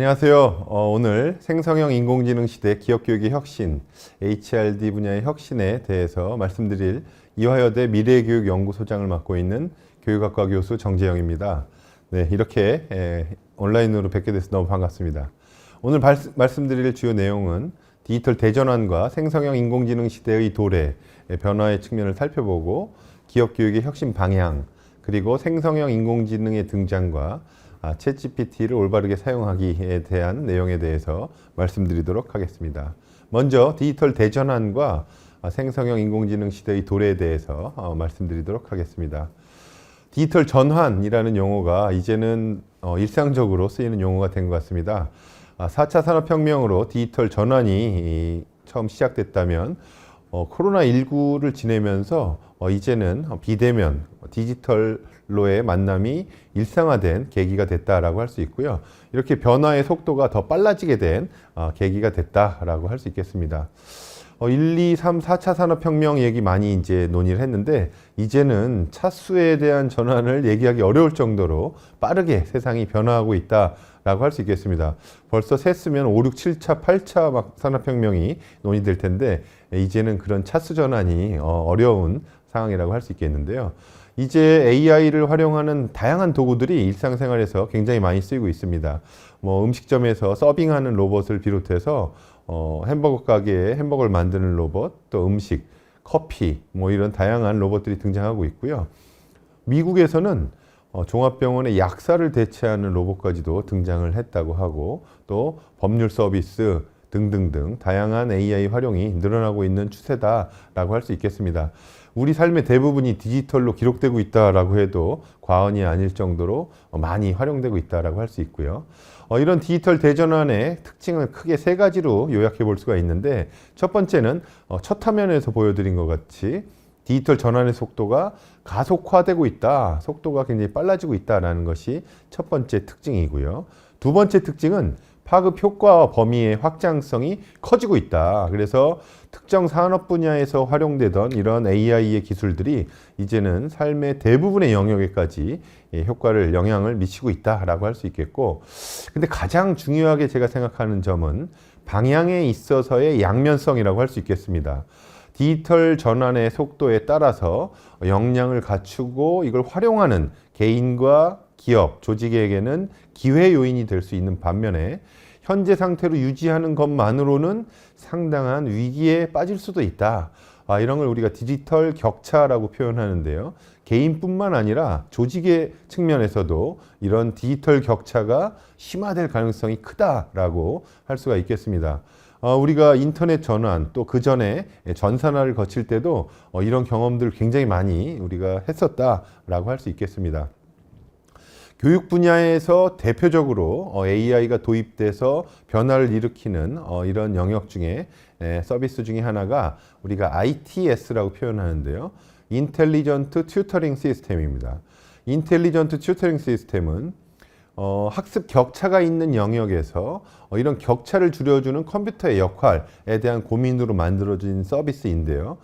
안녕하세요. 오늘 생성형 인공지능 시대 기업교육의 혁신, HRD 분야의 혁신에 대해서 말씀드릴 이화여대 미래교육연구소장을 맡고 있는 교육학과 교수 정재영입니다. 네, 이렇게 온라인으로 뵙게 돼서 너무 반갑습니다. 오늘 말씀드릴 주요 내용은 디지털 대전환과 생성형 인공지능 시대의 도래, 변화의 측면을 살펴보고 기업교육의 혁신 방향, 그리고 생성형 인공지능의 등장과 챗GPT를 올바르게 사용하기에 대한 내용에 대해서 말씀드리도록 하겠습니다. 먼저 디지털 대전환과 생성형 인공지능 시대의 도래에 대해서 말씀드리도록 하겠습니다. 디지털 전환이라는 용어가 이제는 일상적으로 쓰이는 용어가 된 것 같습니다. 4차 산업혁명으로 디지털 전환이 처음 시작됐다면 코로나19를 지내면서 이제는 비대면, 디지털로의 만남이 일상화된 계기가 됐다라고 할 수 있고요. 이렇게 변화의 속도가 더 빨라지게 된 계기가 됐다라고 할 수 있겠습니다. 1, 2, 3, 4차 산업혁명 얘기 많이 이제 논의를 했는데 이제는 차수에 대한 전환을 얘기하기 어려울 정도로 빠르게 세상이 변화하고 있다라고 할 수 있겠습니다. 벌써 셌으면 5, 6, 7차, 8차 막 산업혁명이 논의될 텐데 이제는 그런 차수 전환이 어려운 상황이라고 할 수 있겠는데요. 이제 AI를 활용하는 다양한 도구들이 일상생활에서 굉장히 많이 쓰이고 있습니다. 음식점에서 서빙하는 로봇을 비롯해서 햄버거 가게에 햄버거를 만드는 로봇, 또 음식, 커피, 이런 다양한 로봇들이 등장하고 있고요. 미국에서는 종합병원의 약사를 대체하는 로봇까지도 등장을 했다고 하고, 또 법률 서비스 등등등 다양한 AI 활용이 늘어나고 있는 추세다라고 할 수 있겠습니다. 우리 삶의 대부분이 디지털로 기록되고 있다라고 해도 과언이 아닐 정도로 많이 활용되고 있다라고 할 수 있고요. 이런 디지털 대전환의 특징을 크게 세 가지로 요약해 볼 수가 있는데, 첫 번째는 첫 화면에서 보여드린 것 같이 디지털 전환의 속도가 가속화되고 있다, 속도가 굉장히 빨라지고 있다라는 것이 첫 번째 특징이고요. 두 번째 특징은 파급 효과와 범위의 확장성이 커지고 있다. 그래서 특정 산업 분야에서 활용되던 이런 AI의 기술들이 이제는 삶의 대부분의 영역에까지 영향을 미치고 있다라고 할 수 있겠고, 근데 가장 중요하게 제가 생각하는 점은 방향에 있어서의 양면성이라고 할 수 있겠습니다. 디지털 전환의 속도에 따라서 역량을 갖추고 이걸 활용하는 개인과 기업, 조직에게는 기회 요인이 될 수 있는 반면에 현재 상태로 유지하는 것만으로는 상당한 위기에 빠질 수도 있다. 이런 걸 우리가 디지털 격차라고 표현하는데요. 개인뿐만 아니라 조직의 측면에서도 이런 디지털 격차가 심화될 가능성이 크다라고 할 수가 있겠습니다. 우리가 인터넷 전환, 또 그 전에 전산화를 거칠 때도 이런 경험들 굉장히 많이 우리가 했었다라고 할 수 있겠습니다. 교육 분야에서 대표적으로 AI가 도입돼서 변화를 일으키는 이런 영역 중에 서비스 중에 하나가 우리가 ITS라고 표현하는데요. 인텔리전트 튜터링 시스템입니다. 인텔리전트 튜터링 시스템은 학습 격차가 있는 영역에서 이런 격차를 줄여주는 컴퓨터의 역할에 대한 고민으로 만들어진 서비스인데요.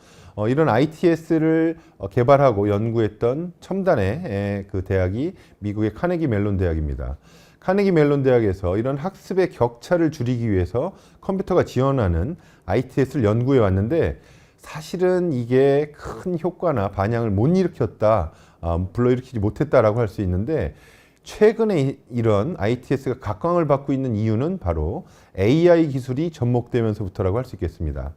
이런 ITS를 개발하고 연구했던 첨단의 그 대학이 미국의 카네기 멜론 대학입니다. 카네기 멜론 대학에서 이런 학습의 격차를 줄이기 위해서 컴퓨터가 지원하는 ITS를 연구해 왔는데, 사실은 이게 큰 효과나 반향을 못 일으켰다, 불러일으키지 못했다라고 할 수 있는데, 최근에 이런 ITS가 각광을 받고 있는 이유는 바로 AI 기술이 접목되면서부터라고 할 수 있겠습니다.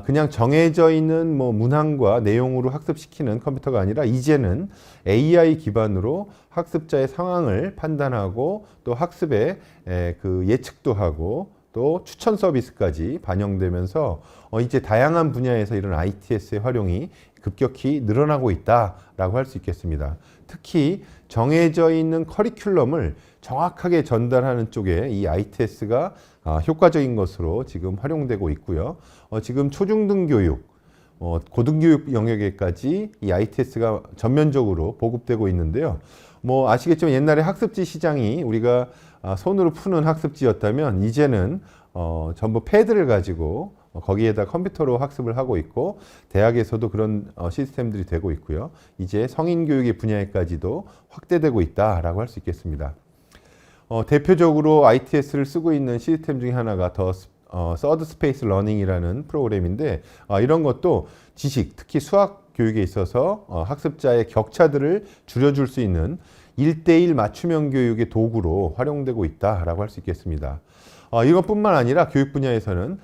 그냥 정해져 있는 문항과 내용으로 학습시키는 컴퓨터가 아니라 이제는 AI 기반으로 학습자의 상황을 판단하고 또 학습의 그 예측도 하고 또 추천 서비스까지 반영되면서 이제 다양한 분야에서 이런 ITS의 활용이 급격히 늘어나고 있다라고 할 수 있겠습니다. 특히 정해져 있는 커리큘럼을 정확하게 전달하는 쪽에 이 ITS가 효과적인 것으로 지금 활용되고 있고요. 지금 초중등 교육, 고등교육 영역에까지 이 ITS가 전면적으로 보급되고 있는데요. 아시겠지만 옛날에 학습지 시장이 우리가 손으로 푸는 학습지였다면 이제는 전부 패드를 가지고 거기에다 컴퓨터로 학습을 하고 있고, 대학에서도 그런 시스템들이 되고 있고요. 이제 성인 교육의 분야에까지도 확대되고 있다라고 할 수 있겠습니다. 대표적으로 ITS를 쓰고 있는 시스템 중에 하나가 서드 스페이스 러닝이라는 프로그램인데 이런 것도 지식, 특히 수학 교육에 있어서 학습자의 격차들을 줄여줄 수 있는 1대1 맞춤형 교육의 도구로 활용되고 있다라고 할 수 있겠습니다. 이것뿐만 아니라 교육 분야에서는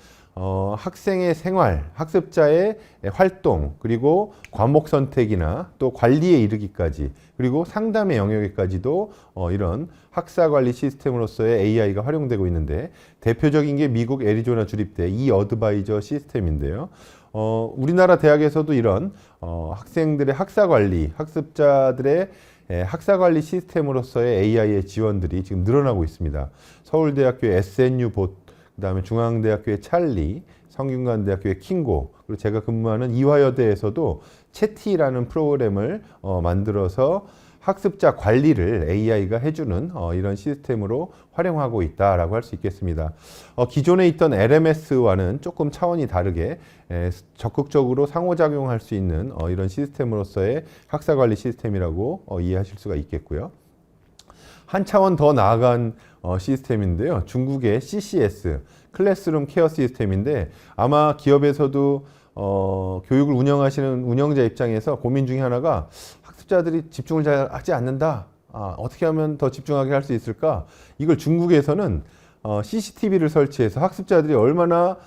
학생의 생활, 학습자의 활동, 그리고 과목 선택이나 또 관리에 이르기까지, 그리고 상담의 영역에까지도 이런 학사 관리 시스템으로서의 AI가 활용되고 있는데, 대표적인 게 미국 애리조나 주립대 이어드바이저 시스템인데요. 우리나라 대학에서도 이런 학생들의 학사 관리, 학습자들의 학사관리 시스템으로서의 AI의 지원들이 지금 늘어나고 있습니다. 서울대학교의 SNU 봇, 그다음에 중앙대학교의 찰리, 성균관대학교의 킹고, 그리고 제가 근무하는 이화여대에서도 채티라는 프로그램을 만들어서 학습자 관리를 AI가 해주는 이런 시스템으로 활용하고 있다라고 할 수 있겠습니다. 기존에 있던 LMS와는 조금 차원이 다르게 적극적으로 상호작용할 수 있는 이런 시스템으로서의 학사관리 시스템이라고 이해하실 수가 있겠고요. 한 차원 더 나아간 시스템인데요. 중국의 CCS, 클래스룸 케어 시스템인데, 아마 기업에서도 교육을 운영하시는 운영자 입장에서 고민 중에 하나가 학습자들이 집중을 잘 하지 않는다. 어떻게 하면 더 집중하게 할 수 있을까? 이걸 중국에서는 CCTV를 설치해서 학습자들이 얼마나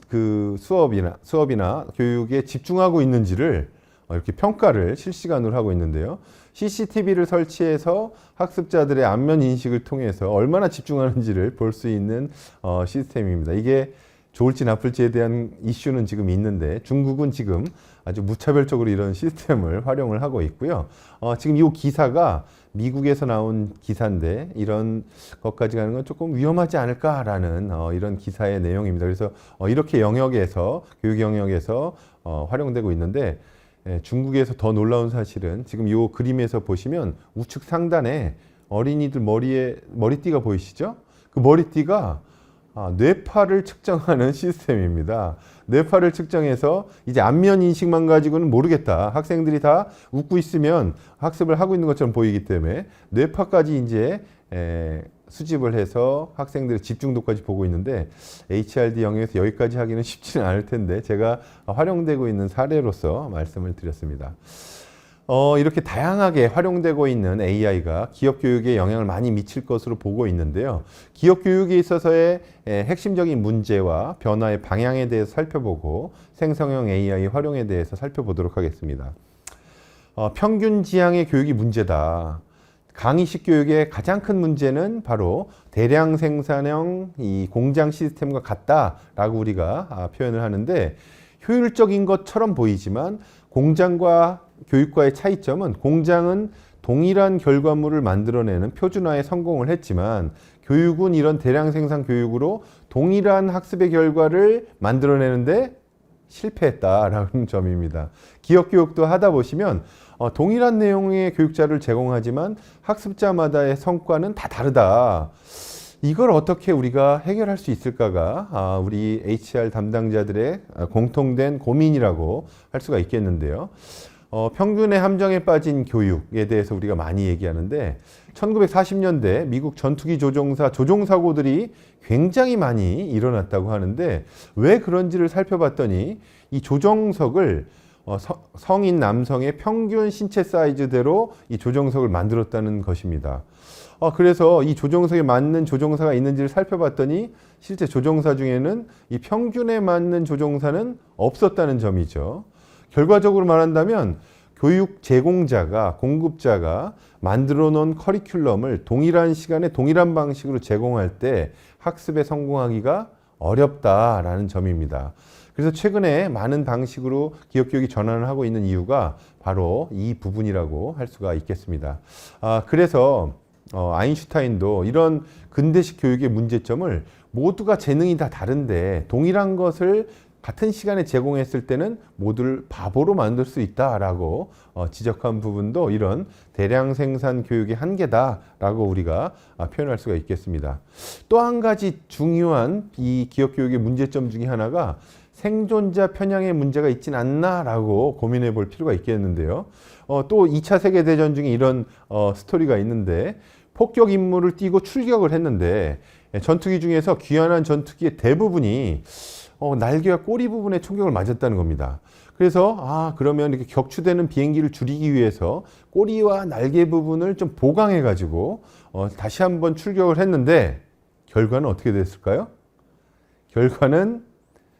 그 수업이나 교육에 집중하고 있는지를 이렇게 평가를 실시간으로 하고 있는데요. CCTV를 설치해서 학습자들의 안면 인식을 통해서 얼마나 집중하는지를 볼 수 있는 시스템입니다. 이게 좋을지 나쁠지에 대한 이슈는 지금 있는데, 중국은 지금 아주 무차별적으로 이런 시스템을 활용을 하고 있고요. 지금 이 기사가 미국에서 나온 기사인데, 이런 것까지 가는 건 조금 위험하지 않을까라는 이런 기사의 내용입니다. 그래서 이렇게 영역에서, 교육 영역에서 활용되고 있는데, 중국에서 더 놀라운 사실은 지금 이 그림에서 보시면 우측 상단에 어린이들 머리에 머리띠가 보이시죠? 그 머리띠가 뇌파를 측정하는 시스템입니다. 뇌파를 측정해서 이제 안면 인식만 가지고는 모르겠다. 학생들이 다 웃고 있으면 학습을 하고 있는 것처럼 보이기 때문에 뇌파까지 이제 수집을 해서 학생들의 집중도까지 보고 있는데, HRD 영역에서 여기까지 하기는 쉽지는 않을 텐데 제가 활용되고 있는 사례로서 말씀을 드렸습니다. 이렇게 다양하게 활용되고 있는 AI가 기업 교육에 영향을 많이 미칠 것으로 보고 있는데요. 기업 교육에 있어서의 핵심적인 문제와 변화의 방향에 대해서 살펴보고, 생성형 AI 활용에 대해서 살펴보도록 하겠습니다. 평균 지향의 교육이 문제다. 강의식 교육의 가장 큰 문제는 바로 대량 생산형 이 공장 시스템과 같다라고 우리가 표현을 하는데, 효율적인 것처럼 보이지만 공장과 교육과의 차이점은, 공장은 동일한 결과물을 만들어내는 표준화에 성공을 했지만 교육은 이런 대량 생산 교육으로 동일한 학습의 결과를 만들어내는데 실패했다라는 점입니다. 기업 교육도 하다 보시면 동일한 내용의 교육자를 제공하지만 학습자마다의 성과는 다 다르다. 이걸 어떻게 우리가 해결할 수 있을까가 우리 HR 담당자들의 공통된 고민이라고 할 수가 있겠는데요. 평균의 함정에 빠진 교육에 대해서 우리가 많이 얘기하는데, 1940년대 미국 전투기 조종사고들이 굉장히 많이 일어났다고 하는데, 왜 그런지를 살펴봤더니 이 조종석을 성인 남성의 평균 신체 사이즈대로 이 조종석을 만들었다는 것입니다. 그래서 이 조종석에 맞는 조종사가 있는지를 살펴봤더니 실제 조종사 중에는 이 평균에 맞는 조종사는 없었다는 점이죠. 결과적으로 말한다면 교육 제공자가, 공급자가 만들어 놓은 커리큘럼을 동일한 시간에 동일한 방식으로 제공할 때 학습에 성공하기가 어렵다라는 점입니다. 그래서 최근에 많은 방식으로 기업 교육이 전환을 하고 있는 이유가 바로 이 부분이라고 할 수가 있겠습니다. 그래서 아인슈타인도 이런 근대식 교육의 문제점을, 모두가 재능이 다 다른데 동일한 것을 같은 시간에 제공했을 때는 모두를 바보로 만들 수 있다라고 지적한 부분도 이런 대량 생산 교육의 한계다라고 우리가 표현할 수가 있겠습니다. 또 한 가지 중요한 이 기업 교육의 문제점 중에 하나가 생존자 편향의 문제가 있진 않나라고 고민해 볼 필요가 있겠는데요. 또 2차 세계대전 중에 이런 스토리가 있는데, 폭격 임무를 띠고 출격을 했는데 전투기 중에서 귀환한 전투기의 대부분이 날개와 꼬리 부분에 총격을 맞았다는 겁니다. 그래서 그러면 이렇게 격추되는 비행기를 줄이기 위해서 꼬리와 날개 부분을 좀 보강해 가지고 다시 한번 출격을 했는데 결과는 어떻게 됐을까요? 결과는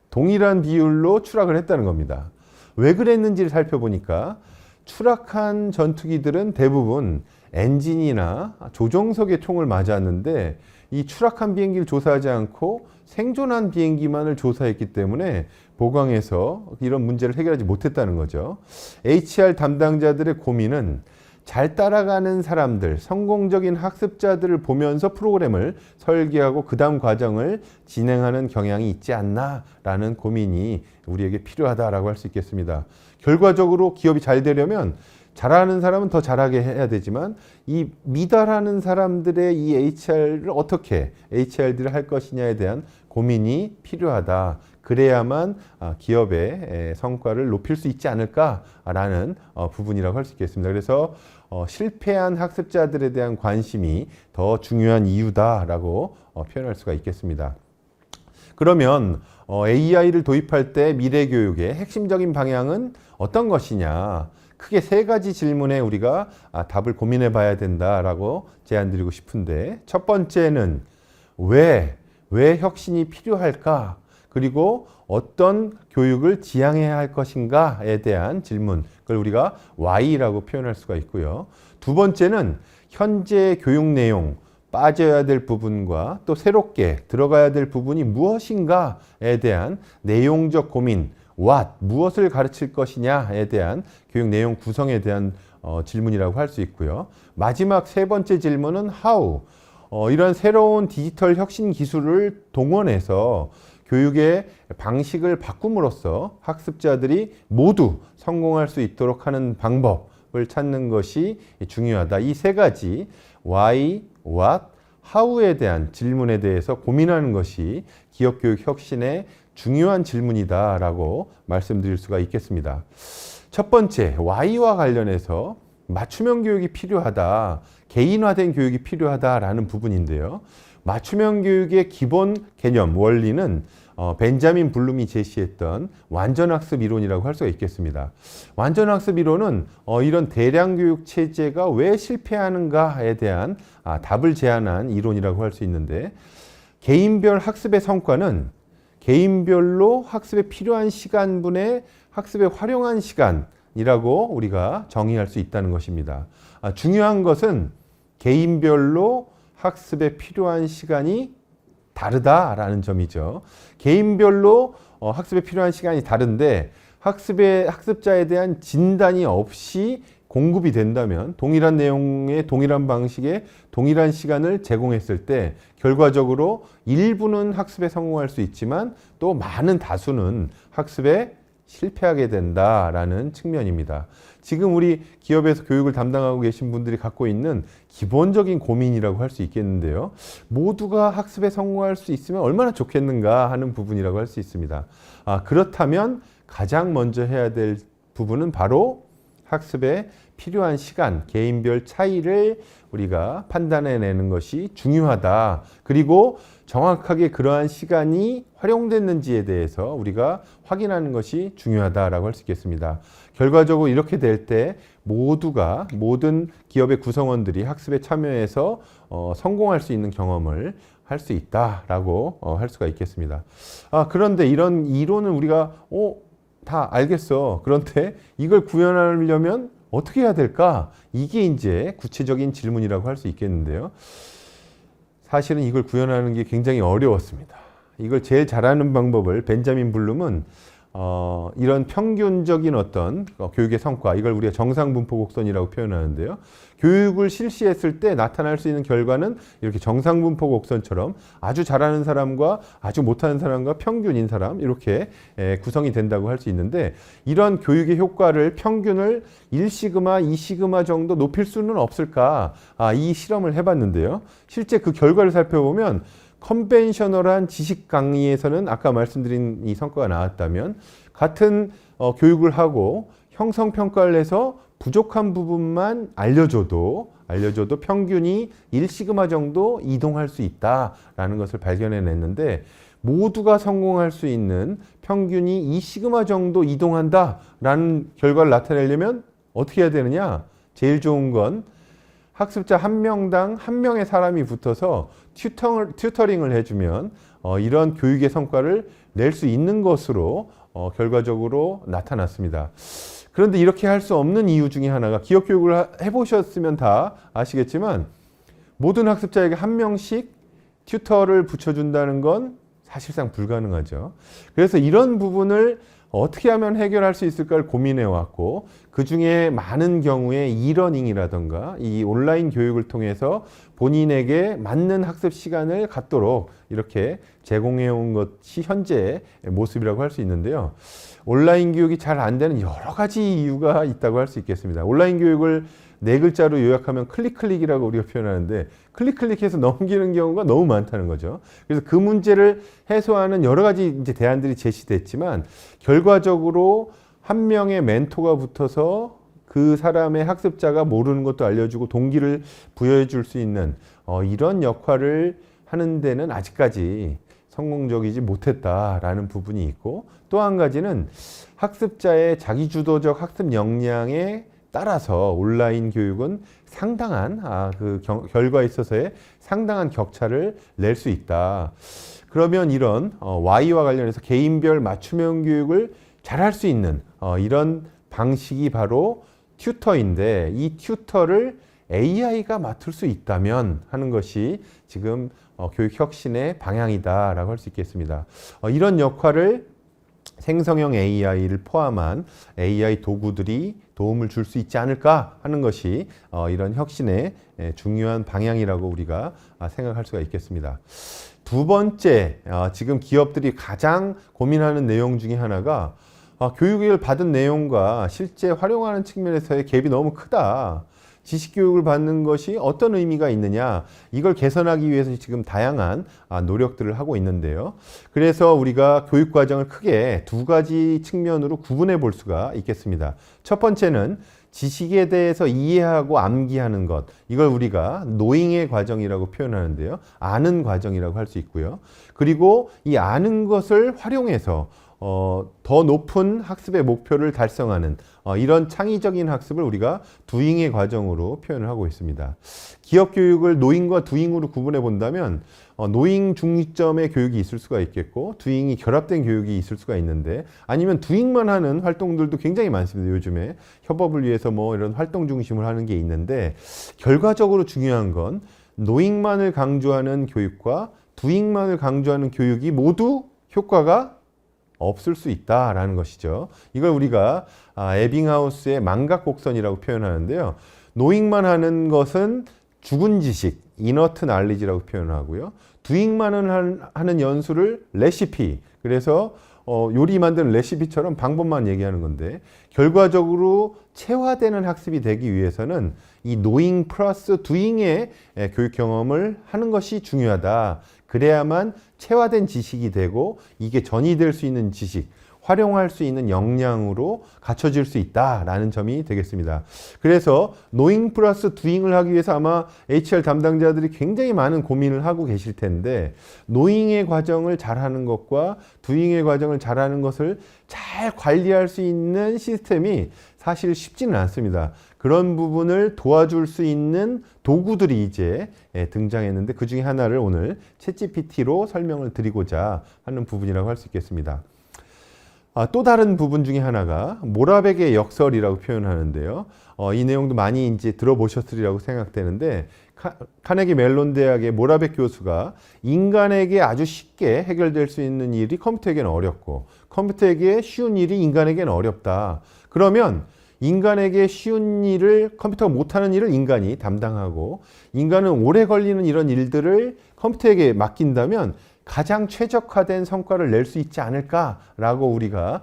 동일한 비율로 추락을 했다는 겁니다. 왜 그랬는지를 살펴보니까 추락한 전투기들은 대부분 엔진이나 조종석에 총을 맞았는데 이 추락한 비행기를 조사하지 않고 생존한 비행기만을 조사했기 때문에 보강해서 이런 문제를 해결하지 못했다는 거죠. HR 담당자들의 고민은 잘 따라가는 사람들, 성공적인 학습자들을 보면서 프로그램을 설계하고 그 다음 과정을 진행하는 경향이 있지 않나라는 고민이 우리에게 필요하다라고 할 수 있겠습니다. 결과적으로 기업이 잘 되려면 잘하는 사람은 더 잘하게 해야 되지만 이 미달하는 사람들의 이 HR을 어떻게 HRD를 할 것이냐에 대한 고민이 필요하다. 그래야만 기업의 성과를 높일 수 있지 않을까라는 부분이라고 할 수 있겠습니다. 그래서 실패한 학습자들에 대한 관심이 더 중요한 이유다라고 표현할 수가 있겠습니다. 그러면 AI를 도입할 때 미래 교육의 핵심적인 방향은 어떤 것이냐? 크게 세 가지 질문에 우리가 답을 고민해 봐야 된다라고 제안드리고 싶은데, 첫 번째는 왜 혁신이 필요할까? 그리고 어떤 교육을 지향해야 할 것인가에 대한 질문, 그걸 우리가 Y라고 표현할 수가 있고요. 두 번째는 현재 교육 내용, 빠져야 될 부분과 또 새롭게 들어가야 될 부분이 무엇인가에 대한 내용적 고민, What, 무엇을 가르칠 것이냐에 대한 교육 내용 구성에 대한 질문이라고 할 수 있고요. 마지막 세 번째 질문은 How, 이런 새로운 디지털 혁신 기술을 동원해서 교육의 방식을 바꿈으로써 학습자들이 모두 성공할 수 있도록 하는 방법을 찾는 것이 중요하다. 이 세 가지 Why, What, How에 대한 질문에 대해서 고민하는 것이 기업교육 혁신의 중요한 질문이다라고 말씀드릴 수가 있겠습니다. 첫 번째, Why와 관련해서 맞춤형 교육이 필요하다, 개인화된 교육이 필요하다라는 부분인데요. 맞춤형 교육의 기본 개념, 원리는 벤자민 블룸이 제시했던 완전학습 이론이라고 할 수가 있겠습니다. 완전학습 이론은 이런 대량 교육 체제가 왜 실패하는가에 대한 답을 제안한 이론이라고 할 수 있는데, 개인별 학습의 성과는 개인별로 학습에 필요한 시간분의 학습에 활용한 시간이라고 우리가 정의할 수 있다는 것입니다. 중요한 것은 개인별로 학습에 필요한 시간이 다르다라는 점이죠. 개인별로 학습에 필요한 시간이 다른데 학습자에 대한 진단이 없이 공급이 된다면 동일한 내용의 동일한 방식의 동일한 시간을 제공했을 때 결과적으로 일부는 학습에 성공할 수 있지만 또 많은 다수는 학습에 실패하게 된다라는 측면입니다. 지금 우리 기업에서 교육을 담당하고 계신 분들이 갖고 있는 기본적인 고민이라고 할 수 있겠는데요. 모두가 학습에 성공할 수 있으면 얼마나 좋겠는가 하는 부분이라고 할 수 있습니다. 그렇다면 가장 먼저 해야 될 부분은 바로 학습에 필요한 시간, 개인별 차이를 우리가 판단해내는 것이 중요하다. 그리고 정확하게 그러한 시간이 활용됐는지에 대해서 우리가 확인하는 것이 중요하다라고 할 수 있겠습니다. 결과적으로 이렇게 될 때 모든 기업의 구성원들이 학습에 참여해서 성공할 수 있는 경험을 할 수 있다라고 할 수가 있겠습니다. 그런데 이런 이론은 우리가 다 알겠어. 그런데 이걸 구현하려면 어떻게 해야 될까? 이게 이제 구체적인 질문이라고 할 수 있겠는데요. 사실은 이걸 구현하는 게 굉장히 어려웠습니다. 이걸 제일 잘하는 방법을 벤자민 블룸은 이런 평균적인 어떤 교육의 성과, 이걸 우리가 정상분포 곡선이라고 표현하는데요. 교육을 실시했을 때 나타날 수 있는 결과는 이렇게 정상분포 곡선처럼 아주 잘하는 사람과 아주 못하는 사람과 평균인 사람, 이렇게 구성이 된다고 할 수 있는데, 이런 교육의 효과를 평균을 1시그마, 2시그마 정도 높일 수는 없을까? 이 실험을 해봤는데요. 실제 그 결과를 살펴보면 컨벤셔널한 지식 강의에서는 아까 말씀드린 이 성과가 나왔다면, 같은 교육을 하고 형성평가를 해서 부족한 부분만 알려줘도 알려줘도 평균이 1시그마 정도 이동할 수 있다라는 것을 발견해냈는데 모두가 성공할 수 있는 평균이 2시그마 정도 이동한다라는 결과를 나타내려면 어떻게 해야 되느냐? 제일 좋은 건 학습자 한 명당 한 명의 사람이 붙어서 튜터링을 해주면 이런 교육의 성과를 낼 수 있는 것으로 결과적으로 나타났습니다. 그런데 이렇게 할 수 없는 이유 중에 하나가 기업교육을 해보셨으면 다 아시겠지만 모든 학습자에게 한 명씩 튜터를 붙여준다는 건 사실상 불가능하죠. 그래서 이런 부분을 어떻게 하면 해결할 수 있을까를 고민해 왔고 그 중에 많은 경우에 이러닝이라던가 이 온라인 교육을 통해서 본인에게 맞는 학습 시간을 갖도록 이렇게 제공해 온 것이 현재의 모습이라고 할 수 있는데요. 온라인 교육이 잘 안 되는 여러 가지 이유가 있다고 할 수 있겠습니다. 온라인 교육을 네 글자로 요약하면 클릭이라고 우리가 표현하는데 클릭해서 넘기는 경우가 너무 많다는 거죠. 그래서 그 문제를 해소하는 여러 가지 이제 대안들이 제시됐지만 결과적으로 한 명의 멘토가 붙어서 그 사람의 학습자가 모르는 것도 알려주고 동기를 부여해 줄 수 있는 이런 역할을 하는 데는 아직까지 성공적이지 못했다라는 부분이 있고 또 한 가지는 학습자의 자기주도적 학습 역량에 따라서 온라인 교육은 상당한 결과에 있어서의 상당한 격차를 낼 수 있다. 그러면 이런 Y와 관련해서 개인별 맞춤형 교육을 잘할 수 있는 이런 방식이 바로 튜터인데 이 튜터를 AI가 맡을 수 있다면 하는 것이 지금 교육 혁신의 방향이다라고 할 수 있겠습니다. 이런 역할을 생성형 AI를 포함한 AI 도구들이 도움을 줄 수 있지 않을까 하는 것이 이런 혁신의 중요한 방향이라고 우리가 생각할 수가 있겠습니다. 두 번째, 지금 기업들이 가장 고민하는 내용 중에 하나가 교육을 받은 내용과 실제 활용하는 측면에서의 갭이 너무 크다. 지식교육을 받는 것이 어떤 의미가 있느냐, 이걸 개선하기 위해서 지금 다양한 노력들을 하고 있는데요. 그래서 우리가 교육과정을 크게 두 가지 측면으로 구분해 볼 수가 있겠습니다. 첫 번째는 지식에 대해서 이해하고 암기하는 것, 이걸 우리가 노잉의 과정이라고 표현하는데요. 아는 과정이라고 할 수 있고요. 그리고 이 아는 것을 활용해서 더 높은 학습의 목표를 달성하는 이런 창의적인 학습을 우리가 두잉의 과정으로 표현을 하고 있습니다. 기업 교육을 노잉과 두잉으로 구분해 본다면 노잉 중점의 교육이 있을 수가 있겠고 두잉이 결합된 교육이 있을 수가 있는데 아니면 두잉만 하는 활동들도 굉장히 많습니다. 요즘에 협업을 위해서 뭐 이런 활동 중심을 하는 게 있는데 결과적으로 중요한 건 노잉만을 강조하는 교육과 두잉만을 강조하는 교육이 모두 효과가 없을 수 있다라는 것이죠. 이걸 우리가 에빙하우스의 망각곡선이라고 표현하는데요. 노잉만 하는 것은 죽은 지식, 이너트 날리지라고 표현하고요. 두잉만 하는 연수를 레시피, 그래서 요리 만드는 레시피처럼 방법만 얘기하는 건데 결과적으로 체화되는 학습이 되기 위해서는 이 노잉 플러스 두잉의 교육 경험을 하는 것이 중요하다. 그래야만 체화된 지식이 되고 이게 전이될 수 있는 지식, 활용할 수 있는 역량으로 갖춰질 수 있다라는 점이 되겠습니다. 그래서 노잉 플러스 두잉을 하기 위해서 아마 HR 담당자들이 굉장히 많은 고민을 하고 계실 텐데 노잉의 과정을 잘하는 것과 두잉의 과정을 잘하는 것을 잘 관리할 수 있는 시스템이 사실 쉽지는 않습니다. 그런 부분을 도와줄 수 있는 도구들이 이제 등장했는데 그 중에 하나를 오늘 챗GPT로 설명을 드리고자 하는 부분이라고 할 수 있겠습니다. 또 다른 부분 중에 하나가 모라백의 역설이라고 표현하는데요. 이 내용도 많이 이제 들어보셨으리라고 생각되는데 카네기 멜론 대학의 모라백 교수가 인간에게 아주 쉽게 해결될 수 있는 일이 컴퓨터에게는 어렵고 컴퓨터에게 쉬운 일이 인간에게는 어렵다. 그러면 인간에게 쉬운 일을 컴퓨터가 못하는 일을 인간이 담당하고 인간은 오래 걸리는 이런 일들을 컴퓨터에게 맡긴다면 가장 최적화된 성과를 낼 수 있지 않을까라고 우리가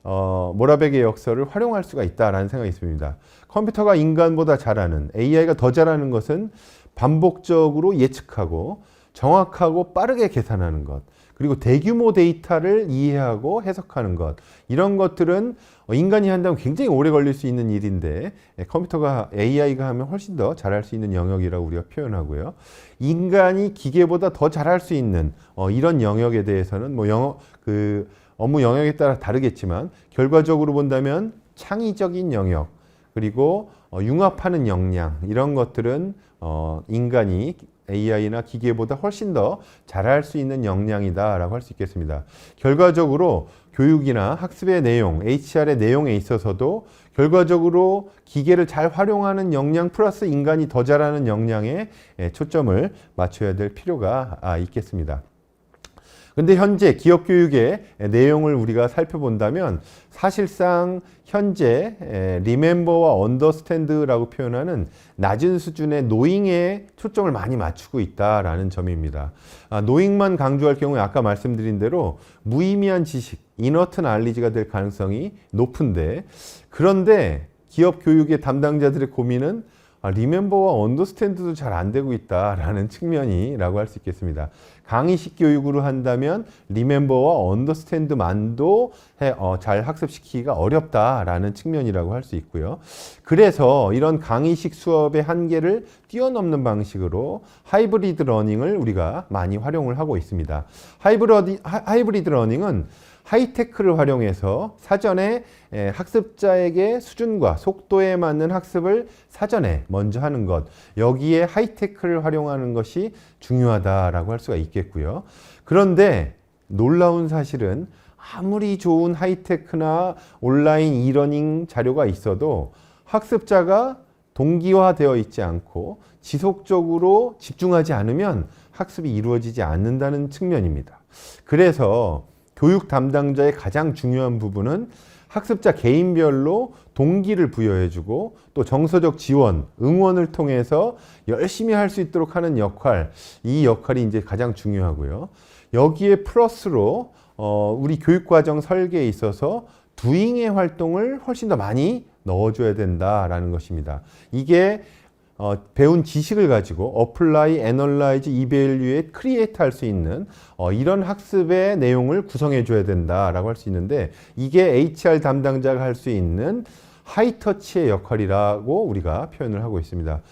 모라백의 역설을 활용할 수가 있다라는 생각이 있습니다. 컴퓨터가 인간보다 잘하는 AI가 더 잘하는 것은 반복적으로 예측하고 정확하고 빠르게 계산하는 것. 그리고 대규모 데이터를 이해하고 해석하는 것, 이런 것들은 인간이 한다면 굉장히 오래 걸릴 수 있는 일인데 컴퓨터가 AI가 하면 훨씬 더 잘할 수 있는 영역이라고 우리가 표현하고요. 인간이 기계보다 더 잘할 수 있는 이런 영역에 대해서는 뭐 업무 영역에 따라 다르겠지만 결과적으로 본다면 창의적인 영역, 그리고 융합하는 역량, 이런 것들은 인간이 AI나 기계보다 훨씬 더 잘할 수 있는 역량이다라고 할 수 있겠습니다. 결과적으로 교육이나 학습의 내용, HR의 내용에 있어서도 결과적으로 기계를 잘 활용하는 역량 플러스 인간이 더 잘하는 역량에 초점을 맞춰야 될 필요가 있겠습니다. 근데 현재 기업 교육의 내용을 우리가 살펴본다면 사실상 현재 리멤버와 언더스탠드라고 표현하는 낮은 수준의 노잉에 초점을 많이 맞추고 있다라는 점입니다. 노잉만 강조할 경우에 아까 말씀드린 대로 무의미한 지식, 이너트 날리지가 될 가능성이 높은데, 그런데 기업 교육의 담당자들의 고민은 리멤버와 언더스탠드도 잘 안 되고 있다라는 측면이라고 할 수 있겠습니다. 강의식 교육으로 한다면 리멤버와 언더스탠드만도 잘 학습시키기가 어렵다라는 측면이라고 할 수 있고요. 그래서 이런 강의식 수업의 한계를 뛰어넘는 방식으로 하이브리드 러닝을 우리가 많이 활용을 하고 있습니다. 하이브리드 러닝은 하이테크를 활용해서 사전에 학습자에게 수준과 속도에 맞는 학습을 사전에 먼저 하는 것, 여기에 하이테크를 활용하는 것이 중요하다라고 할 수가 있겠고요. 그런데 놀라운 사실은 아무리 좋은 하이테크나 온라인 이러닝 자료가 있어도 학습자가 동기화되어 있지 않고 지속적으로 집중하지 않으면 학습이 이루어지지 않는다는 측면입니다. 그래서 교육 담당자의 가장 중요한 부분은 학습자 개인별로 동기를 부여해주고 또 정서적 지원, 응원을 통해서 열심히 할 수 있도록 하는 역할, 이 역할이 이제 가장 중요하고요. 여기에 플러스로 우리 교육과정 설계에 있어서 두잉의 활동을 훨씬 더 많이 넣어줘야 된다라는 것입니다. 이게 배운 지식을 가지고 어플라이, 애널라이즈, 이밸류에이트, 크리에이트 할 수 있는 이런 학습의 내용을 구성해 줘야 된다라고 할 수 있는데, 이게 HR 담당자가 할 수 있는 하이터치의 역할이라고 우리가 표현을 하고 있습니다.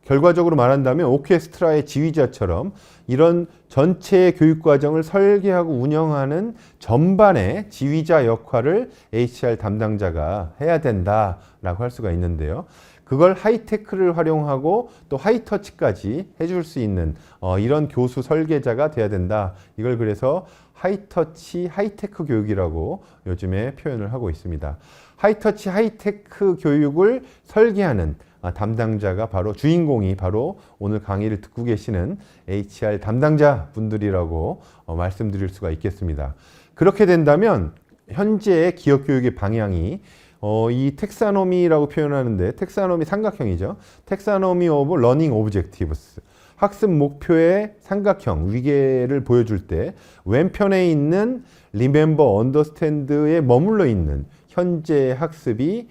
결과적으로 말한다면 오케스트라의 지휘자처럼 이런 전체의 교육과정을 설계하고 운영하는 전반의 지휘자 역할을 HR 담당자가 해야 된다라고 할 수가 있는데요. 그걸 하이테크를 활용하고 또 하이터치까지 해줄 수 있는 이런 교수 설계자가 돼야 된다. 이걸 그래서 하이터치, 하이테크 교육이라고 요즘에 표현을 하고 있습니다. 하이터치, 하이테크 교육을 설계하는 담당자가 바로 주인공이 바로 오늘 강의를 듣고 계시는 HR 담당자 분들이라고 말씀드릴 수가 있겠습니다. 그렇게 된다면 현재의 기업 교육의 방향이 이 텍사노미라고 표현하는데, 텍사노미 삼각형이죠. 텍사노미 오브 러닝 오브젝티브스, 학습 목표의 삼각형 위계를 보여줄 때 왼편에 있는 리멤버 언더스탠드에 머물러 있는 현재 학습이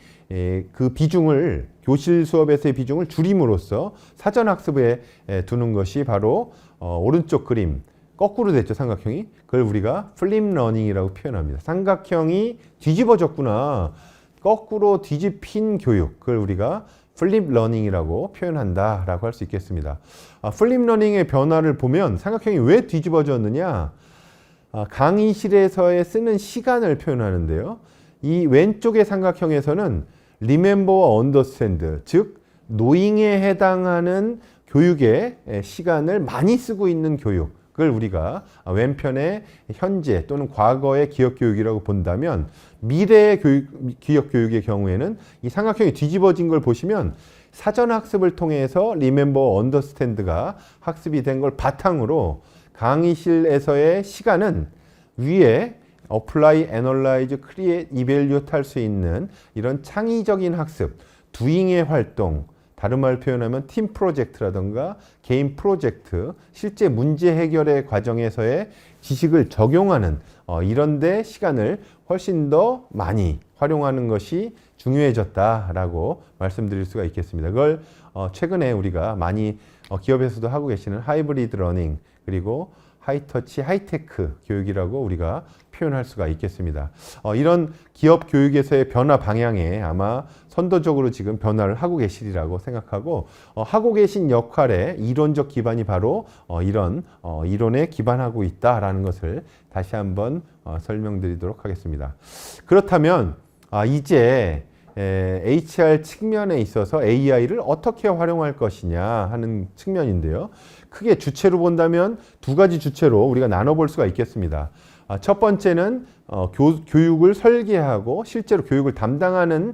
그 비중을, 교실 수업에서의 비중을 줄임으로써 사전 학습에 두는 것이 바로 오른쪽 그림, 거꾸로 됐죠, 삼각형이. 그걸 우리가 플립 러닝이라고 표현합니다. 삼각형이 뒤집어졌구나, 거꾸로 뒤집힌 교육, 그걸 우리가 플립 러닝이라고 표현한다라고 할 수 있겠습니다. 플립 러닝의 변화를 보면 삼각형이 왜 뒤집어졌느냐, 강의실에서의 쓰는 시간을 표현하는데요. 이 왼쪽의 삼각형에서는 리멤버와 언더스탠드, 즉 노잉에 해당하는 교육의 시간을 많이 쓰고 있는 교육, 그걸 우리가 왼편의 현재 또는 과거의 기업 교육이라고 본다면, 미래의 기업 교육의 경우에는 이 삼각형이 뒤집어진 걸 보시면 사전 학습을 통해서 리멤버 언더스탠드가 학습이 된 걸 바탕으로 강의실에서의 시간은 위에 어플라이, 애널라이즈, 크리에이트, 이밸류에이트 할 수 있는 이런 창의적인 학습, 두잉의 활동, 다른 말로 표현하면 팀 프로젝트라든가 개인 프로젝트, 실제 문제 해결의 과정에서의 지식을 적용하는 이런 데 시간을 훨씬 더 많이 활용하는 것이 중요해졌다라고 말씀드릴 수가 있겠습니다. 그걸 최근에 우리가 많이 기업에서도 하고 계시는 하이브리드 러닝, 그리고 하이터치, 하이테크 교육이라고 우리가 표현할 수가 있겠습니다. 이런 기업 교육에서의 변화 방향에 아마 선도적으로 지금 변화를 하고 계시리라고 생각하고 하고 계신 역할의 이론적 기반이 바로 이런 이론에 기반하고 있다라는 것을 다시 한번 설명드리도록 하겠습니다. 그렇다면 이제 HR 측면에 있어서 AI를 어떻게 활용할 것이냐 하는 측면인데요. 크게 주체로 본다면 두 가지 주체로 우리가 나눠볼 수가 있겠습니다. 첫 번째는 교육을 설계하고 실제로 교육을 담당하는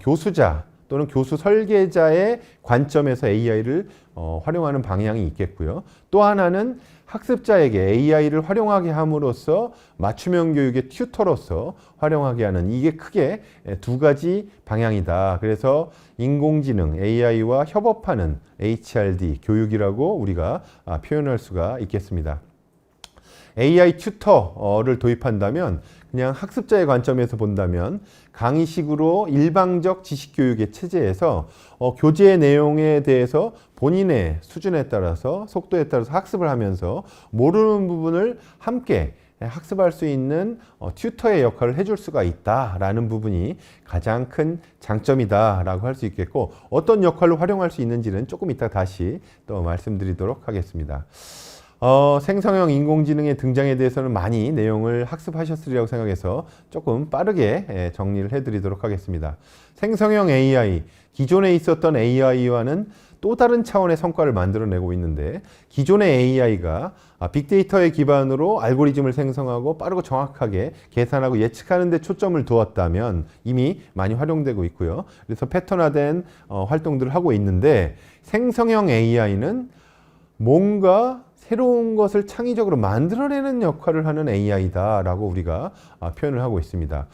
교수자 또는 교수 설계자의 관점에서 AI를 활용하는 방향이 있겠고요. 또 하나는 학습자에게 AI를 활용하게 함으로써 맞춤형 교육의 튜터로서 활용하게 하는 이게 크게 두 가지 방향이다. 그래서 인공지능 AI와 협업하는 HRD 교육이라고 우리가 표현할 수가 있겠습니다. AI 튜터를 도입한다면 그냥 학습자의 관점에서 본다면 강의식으로 일방적 지식교육의 체제에서 교재 내용에 대해서 본인의 수준에 따라서 속도에 따라서 학습을 하면서 모르는 부분을 함께 학습할 수 있는 튜터의 역할을 해줄 수가 있다라는 부분이 가장 큰 장점이다라고 할 수 있겠고 어떤 역할로 활용할 수 있는지는 조금 이따 다시 또 말씀드리도록 하겠습니다. 생성형 인공지능의 등장에 대해서는 많이 내용을 학습하셨으리라고 생각해서 조금 빠르게 정리를 해드리도록 하겠습니다. 생성형 AI, 기존에 있었던 AI와는 또 다른 차원의 성과를 만들어내고 있는데 기존의 AI가 빅데이터의 기반으로 알고리즘을 생성하고 빠르고 정확하게 계산하고 예측하는 데 초점을 두었다면 이미 많이 활용되고 있고요. 그래서 패턴화된 활동들을 하고 있는데 생성형 AI는 뭔가 새로운 것을 창의적으로 만들어내는 역할을 하는 AI다라고 우리가 표현을 하고 있습니다.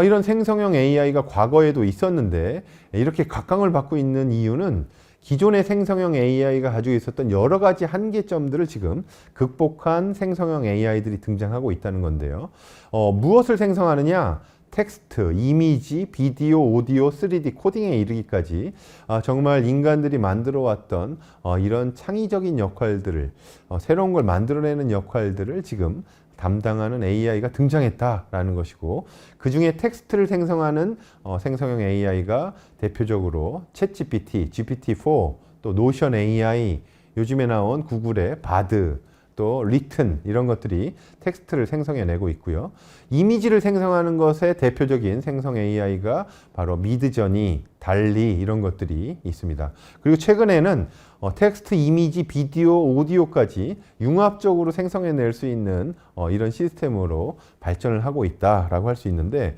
이런 생성형 AI가 과거에도 있었는데 이렇게 각광을 받고 있는 이유는 기존의 생성형 AI가 가지고 있었던 여러 가지 한계점들을 지금 극복한 생성형 AI들이 등장하고 있다는 건데요. 무엇을 생성하느냐? 텍스트, 이미지, 비디오, 오디오, 3D 코딩에 이르기까지 정말 인간들이 만들어 왔던 이런 창의적인 역할들을 새로운 걸 만들어내는 역할들을 지금 담당하는 AI가 등장했다라는 것이고 그 중에 텍스트를 생성하는 생성형 AI가 대표적으로 챗GPT, GPT-4, 또 노션 AI, 요즘에 나온 구글의 바드, 또 리튼 이런 것들이 텍스트를 생성해내고 있고요. 이미지를 생성하는 것의 대표적인 생성 AI가 바로 미드저니, 달리 이런 것들이 있습니다. 그리고 최근에는 텍스트, 이미지, 비디오, 오디오까지 융합적으로 생성해낼 수 있는 이런 시스템으로 발전을 하고 있다라고 할 수 있는데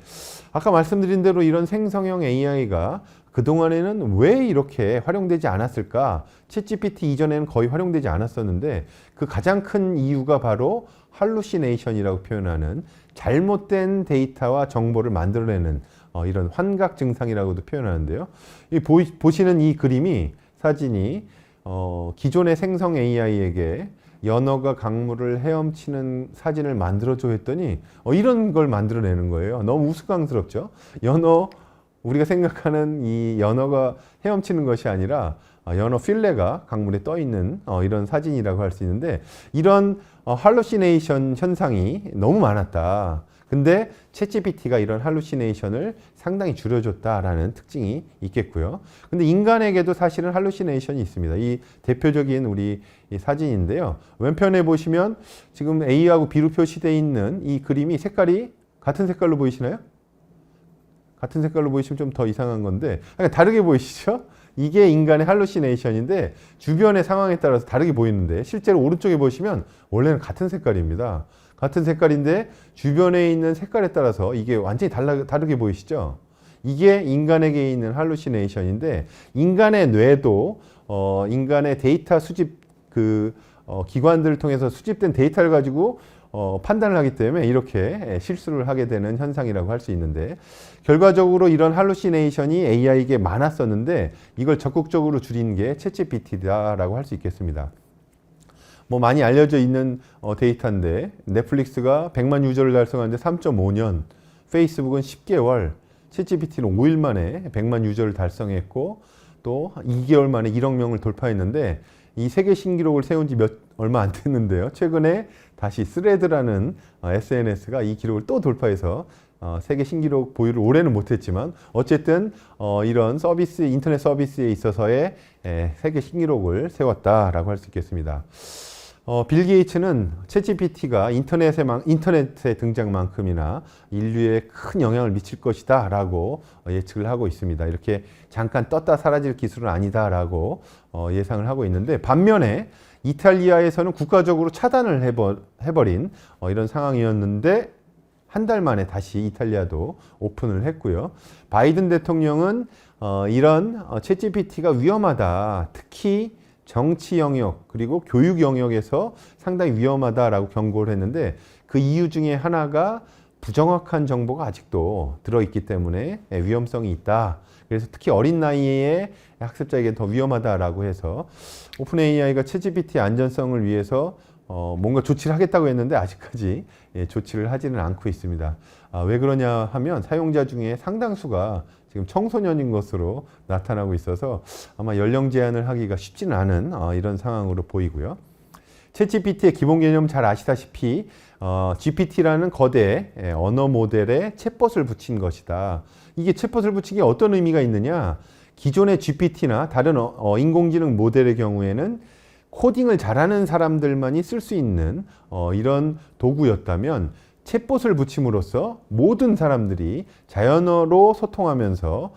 아까 말씀드린 대로 이런 생성형 AI가 그동안에는 왜 이렇게 활용되지 않았을까? 챗GPT 이전에는 거의 활용되지 않았었는데 그 가장 큰 이유가 바로 할루시네이션이라고 표현하는 잘못된 데이터와 정보를 만들어내는 이런 환각 증상이라고도 표현하는데요. 보시는 이 그림이 사진이 기존의 생성 AI에게 연어가 강물을 헤엄치는 사진을 만들어줘 했더니 이런 걸 만들어내는 거예요. 너무 우스꽝스럽죠? 우리가 생각하는 이 연어가 헤엄치는 것이 아니라 연어 필레가 강물에 떠 있는 이런 사진이라고 할 수 있는데 이런 할루시네이션 현상이 너무 많았다. 근데 챗GPT가 이런 할루시네이션을 상당히 줄여줬다라는 특징이 있겠고요. 근데 인간에게도 사실은 할루시네이션이 있습니다. 이 대표적인 우리 이 사진인데요. 왼편에 보시면 지금 A하고 B로 표시되어 있는 이 그림이 색깔이 같은 색깔로 보이시나요? 같은 색깔로 보이시면 좀 더 이상한 건데 다르게 보이시죠? 이게 인간의 할루시네이션인데 주변의 상황에 따라서 다르게 보이는데 실제로 오른쪽에 보시면 원래는 같은 색깔입니다. 같은 색깔인데 주변에 있는 색깔에 따라서 이게 완전히 다르게 보이시죠? 이게 인간에게 있는 할루시네이션인데 인간의 뇌도 인간의 데이터 수집 기관들을 통해서 수집된 데이터를 가지고 판단을 하기 때문에 이렇게 실수를 하게 되는 현상이라고 할 수 있는데 결과적으로 이런 할루시네이션이 AI에게 많았었는데 이걸 적극적으로 줄인 게 챗GPT다라고 할 수 있겠습니다. 많이 알려져 있는 데이터인데 넷플릭스가 100만 유저를 달성하는데 3.5년, 페이스북은 10개월, 챗GPT는 5일 만에 100만 유저를 달성했고 또 2개월 만에 1억 명을 돌파했는데 이 세계 신기록을 세운 지 얼마 안 됐는데요. 최근에 다시 스레드라는 SNS가 이 기록을 또 돌파해서 세계 신기록 보유를 올해는 못했지만 어쨌든 이런 서비스, 인터넷 서비스에 있어서의 세계 신기록을 세웠다라고 할 수 있겠습니다. 빌 게이츠는 챗GPT가 인터넷의 등장만큼이나 인류에 큰 영향을 미칠 것이다 라고 예측을 하고 있습니다. 이렇게 잠깐 떴다 사라질 기술은 아니다 라고 예상을 하고 있는데, 반면에 이탈리아에서는 국가적으로 차단을 해버린 이런 상황이었는데 한 달 만에 다시 이탈리아도 오픈을 했고요. 바이든 대통령은 이런 챗GPT가 위험하다, 특히 정치 영역 그리고 교육 영역에서 상당히 위험하다라고 경고를 했는데, 그 이유 중에 하나가 부정확한 정보가 아직도 들어있기 때문에 위험성이 있다. 그래서 특히 어린 나이에 학습자에게 더 위험하다라고 해서 오픈 AI가 챗GPT 안전성을 위해서 뭔가 조치를 하겠다고 했는데 아직까지 조치를 하지는 않고 있습니다. 왜 그러냐 하면 사용자 중에 상당수가 지금 청소년인 것으로 나타나고 있어서 아마 연령 제한을 하기가 쉽지는 않은 이런 상황으로 보이고요. 챗GPT의 기본 개념 잘 아시다시피 GPT라는 거대 언어 모델에 챗봇을 붙인 것이다. 이게 챗봇을 붙인 게 어떤 의미가 있느냐? 기존의 GPT나 다른 인공지능 모델의 경우에는 코딩을 잘하는 사람들만이 쓸 수 있는 이런 도구였다면, 챗봇을 붙임으로써 모든 사람들이 자연어로 소통하면서